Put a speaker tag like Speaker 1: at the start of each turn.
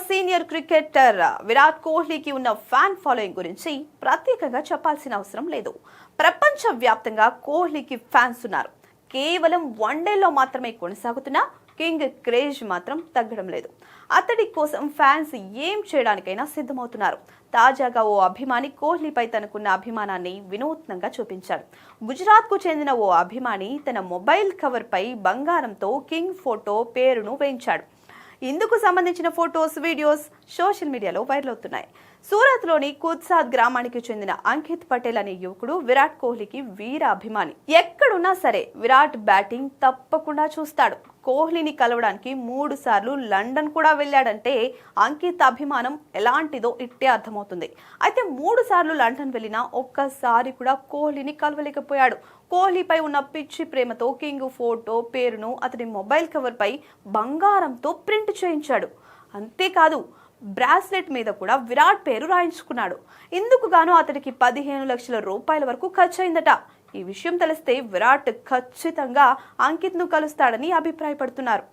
Speaker 1: Senior cricketer Virat కోహ్లీకి ఉన్న fan following గురించి ప్రత్యేకంగా చెప్పాల్సిన అవసరం లేదు. ప్రపంచ వ్యాప్తంగా కోహ్లీకి ఫ్యాన్స్ ఉన్నారు. కేవలం వన్డేలో మాత్రమే కొనసాగుతున్న కింగ్ క్రేజ్ మాత్రం తగ్గడం లేదు. అతడి కోసం ఫ్యాన్స్ ఏం చేయడానికైనా సిద్ధమవుతున్నారు. తాజాగా ఓ అభిమాని కోహ్లీపై తనకున్న అభిమానాన్ని వినూత్నంగా చూపించాడు. గుజరాత్ కు చెందిన ఓ అభిమాని తన మొబైల్ కవర్ పై బంగారంతో కింగ్ ఫోటో పేరును వేయించాడు. ఇందుకు సంబంధించిన ఫోటోస్, వీడియోస్ సోషల్ మీడియాలో వైరల్ అవుతున్నాయి. సూరత్ లోని కుద్సాద్ గ్రామానికి చెందిన అంకిత్ పటేల్ అనే యువకుడు విరాట్ కోహ్లీకి వీర అభిమాని. ఎక్కడున్నా సరే విరాట్ బ్యాటింగ్ తప్పకుండా చూస్తాడు. కోహ్లీని కలవడానికి 3 సార్లు లండన్ కూడా వెళ్ళాడంటే అంకిత్ అభిమానం ఎలాంటిదో ఇట్టే అర్థమవుతుంది. అయితే 3 సార్లు లండన్ వెళ్ళినా ఒక్కసారి కూడా కోహ్లీని కలవలేకపోయాడు. కోహ్లీపై ఉన్న పిచ్చి ప్రేమతో కింగ్ ఫోటో పేరును అతని మొబైల్ కవర్ పై బంగారంతో ప్రింట్ చేయించాడు. అంతేకాదు, బ్రాస్లెట్ మీద కూడా విరాట్ పేరు రాయించుకున్నాడు. ఇందుకు గాను అతడికి 15 లక్షల రూపాయల వరకు ఖర్చయిందట. ఈ విషయం తెలిస్తే విరాట్ ఖచ్చితంగా అంకిత్ ను కలుస్తాడని అభిప్రాయపడుతున్నారు.